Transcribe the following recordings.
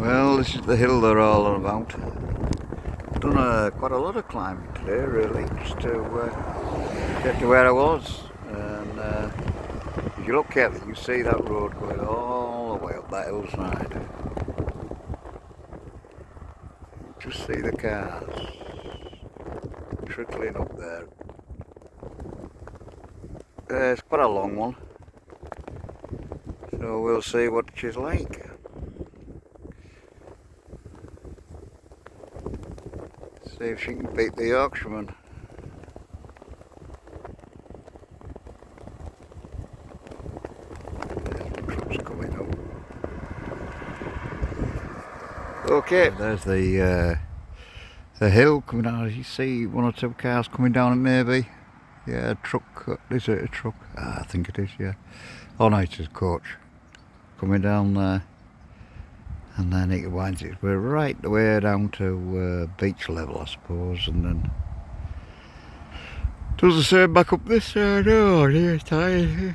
Well, this is the hill they're all on about. I've done quite a lot of climbing today, really, just to get to where I was. And if you look carefully, you see that road going all the way up that hillside. Just see the cars trickling up there. It's quite a long one, so we'll see what she's like. See if she can beat the Yorkshireman. Truck's coming up. Okay, there's the hill coming down. As you see, one or two cars coming down it maybe. Yeah, a truck. Is it a truck? I think it is, yeah. Oh no, it's a coach coming down there. And then it winds its way right the way down to beach level, I suppose, and then does the same back up this side. Oh dear, tired.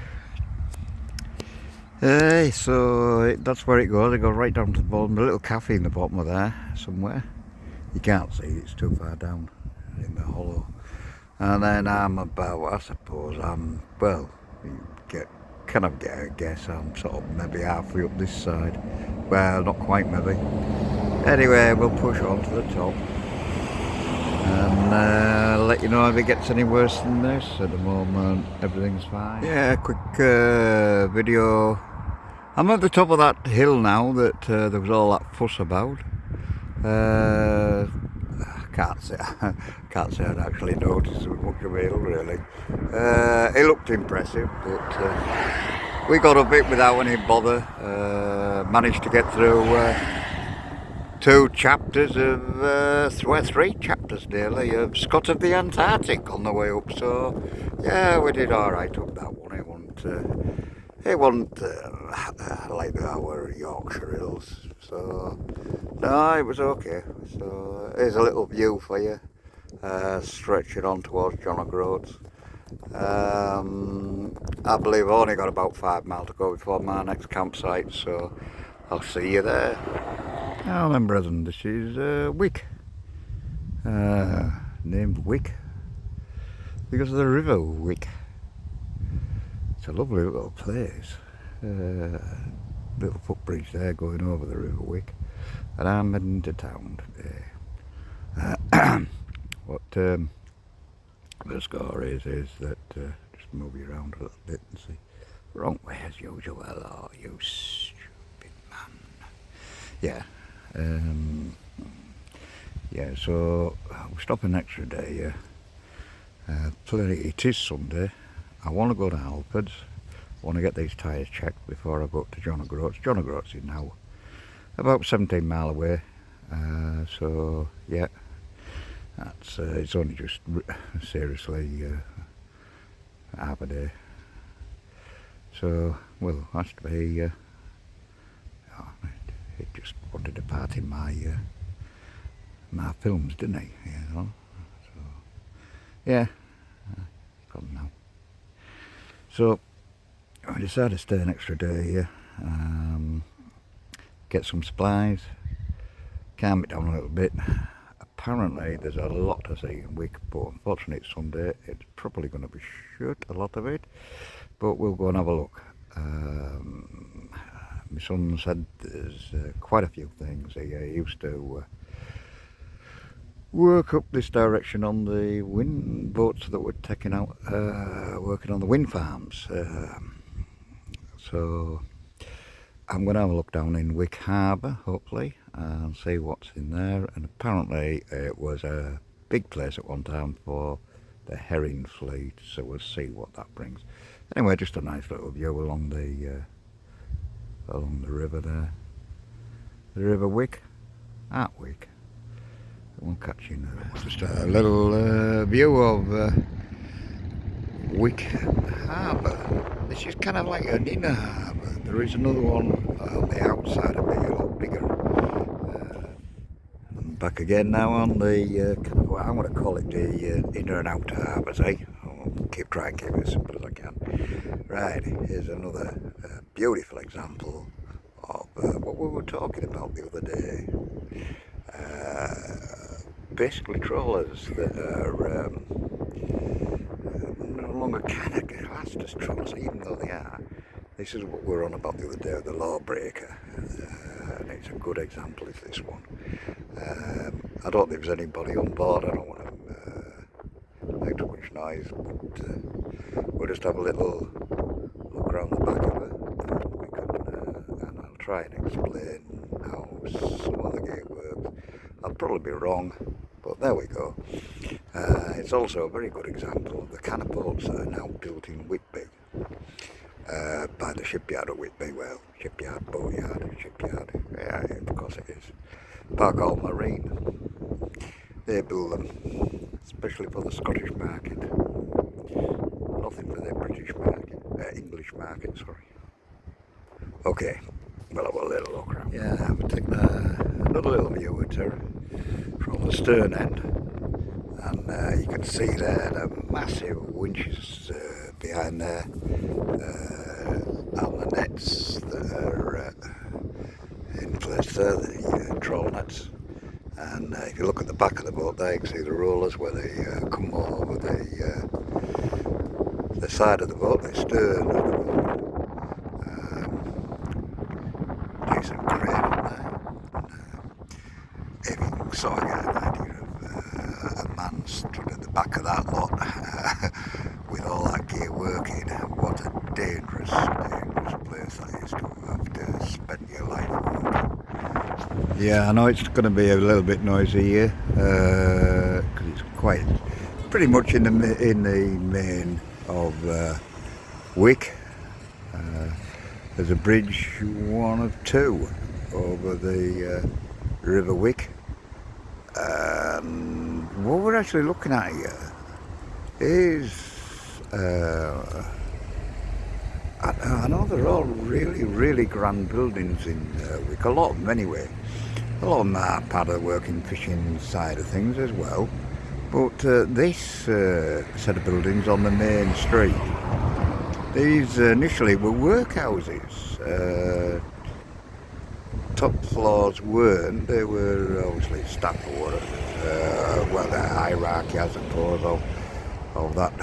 So that's where it goes. It goes right down to the bottom. A little cafe in the bottom of there somewhere. You can't see it, it's too far down in the hollow. And then I'm about, I suppose, well, you kind of get a guess, I'm sort of maybe halfway up this side. Well, not quite maybe. Anyway, we'll push on to the top and let you know if it gets any worse than this. At the moment, everything's fine. Yeah, quick video. I'm at the top of that hill now that there was all that fuss about. Can't say I'd actually noticed there was much of a hill really. It looked impressive, but we got up it without any bother. Managed to get through 2 chapters of, three chapters nearly, of Scott of the Antarctic on the way up. So yeah, we did alright up that one. It wasn't like our Yorkshire hills, so no, it was okay. So here's a little view for you, stretching on towards John O'Groats. I believe I've only got about 5 miles to go before my next campsite, so I'll see you there. Now then, brethren, this is Wick, named Wick because of the river Wick. It's a lovely little place. Little footbridge there going over the river Wick, and I'm heading to town today. What the score is that just move you around a little bit and see. Wrong way as usual. Oh, you stupid man. Yeah. Yeah. So we're stopping an extra day. It is Sunday. I want to go to Halfords. I want to get these tyres checked before I go up to John O'Groats. John O'Groats is now about 17 miles away. So yeah, that's it's only just seriously half a day. So well, has to be. It just wanted to part in my my films, didn't he? You know. So yeah, gone now. So I decided to stay an extra day here, get some supplies, calm it down a little bit. Apparently there's a lot to see in Wick, but unfortunately it's Sunday, it's probably going to be shut, a lot of it, but we'll go and have a look. My son said there's quite a few things. He used to work up this direction on the wind boats that were taking out, working on the wind farms. So I'm going to have a look down in Wick Harbour, hopefully, and see what's in there. And apparently it was a big place at one time for the herring fleet, so we'll see what that brings. Anyway, just a nice little view along the river there. The River Wick, at Wick. It won't catch you now. Just a little view of Wick Harbour. This is kind of like an inner harbour. There is another one on the outside of it, a lot bigger. And back again now on the, kind of, I'm going to call it the inner and outer harbours, eh? I'll try and keep it as simple as I can. Right, here's another beautiful example of what we were talking about the other day. Basically trawlers that are no longer can classed as trawlers, even though they are. This is what we were on about the other day, the lawbreaker, and it's a good example is this one. I don't think there's anybody on board, I don't want to make too much noise, but we'll just have a little look around the back of it, and I'll try and explain how some of the gear works. I'll probably be wrong, but there we go. It's also a very good example of the kind of boats that are now built in Whitby, by the shipyard at Whitby. Well, shipyard, boatyard, shipyard, yeah, of course it is. Parkall Marine, they build them, especially for the Scottish market. Nothing for the British market, English market, sorry. Okay, well, I'll have a little look around. Yeah, I'm taking another little view at her from the stern end, and you can see there the massive winches behind there, and the nets that are in place there, the trawl nets. And if you look at the back of the boat there, you can see the rollers where they come over the side of the boat, the stern of the boat. Decent crane up there. If you can sort of get an idea of a man stood at the back of that lot with all that gear working, what a dangerous place that is to have to spend your life working. Yeah, I know it's going to be a little bit noisy here because it's quite pretty much in the main of Wick. There's a bridge, one of two, over the River Wick. And what we're actually looking at here is, I know they're all really grand buildings in Wick, a lot of them anyway. A lot of them are part of the working fishing side of things as well. But this set of buildings on the main street, these initially were workhouses. Top floors weren't, they were obviously staff quarters. Well, the hierarchy, I suppose, of that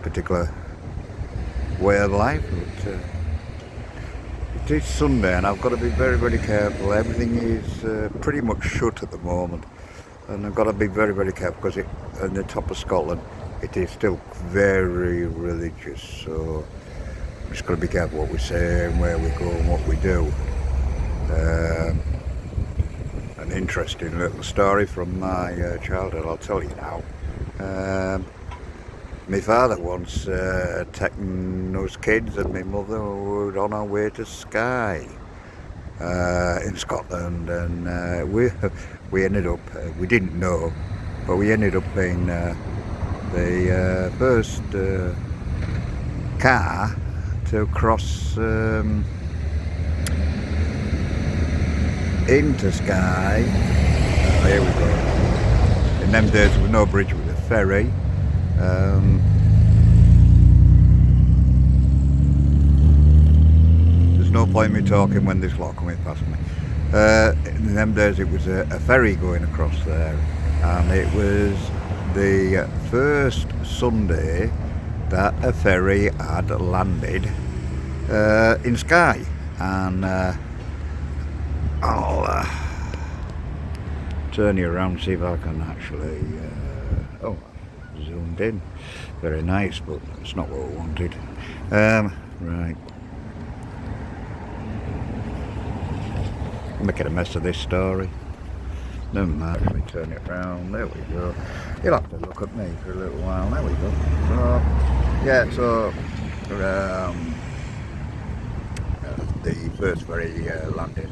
particular way of life. But it is Sunday and I've got to be very careful. Everything is pretty much shut at the moment. And I've got to be very careful because in the top of Scotland it is still very religious, so I'm just got to be careful what we say and where we go and what we do. An interesting little story from my childhood, I'll tell you now. My father once taken us kids and my mother were on our way to Skye in Scotland, and we ended up, we didn't know, but we ended up being the first car to cross into Skye. Here we go. In them days there was no bridge, with a ferry. There's no point in me talking when this lot coming past me. In them days it was a ferry going across there, and it was the first Sunday that a ferry had landed in Skye, and I'll turn you around and see if I can actually zoomed in. Very nice, but it's not what we wanted. Right, I'm making a mess of this story. Never mind, let me turn it round. There we go. You'll have to look at me for a little while. There we go. So yeah, so the first ferry landed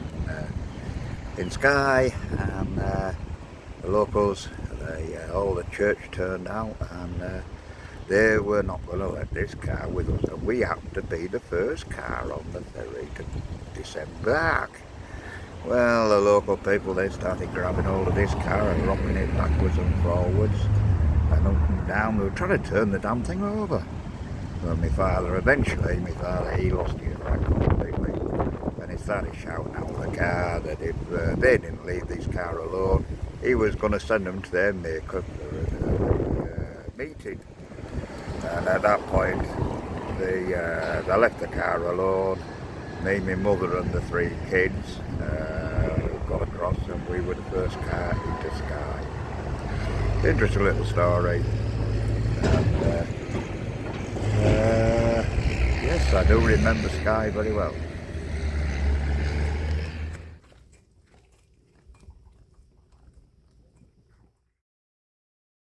in Skye, and the locals, all the church turned out, and they were not going to let this car with us, and we happened to be the first car on the ferry to disembark. Well, the local people, they started grabbing hold of this car and rocking it backwards and forwards and up and down. They were trying to turn the damn thing over. Well, my father, he lost his rag completely, and his started shouting out of the car that if they didn't leave this car alone, he was going to send them to their maker for a meeting. And at that point, they left the car alone. Me, my mother and the 3 kids got across, and we were the first car into Skye. Interesting little story. And, yes, I do remember Skye very well.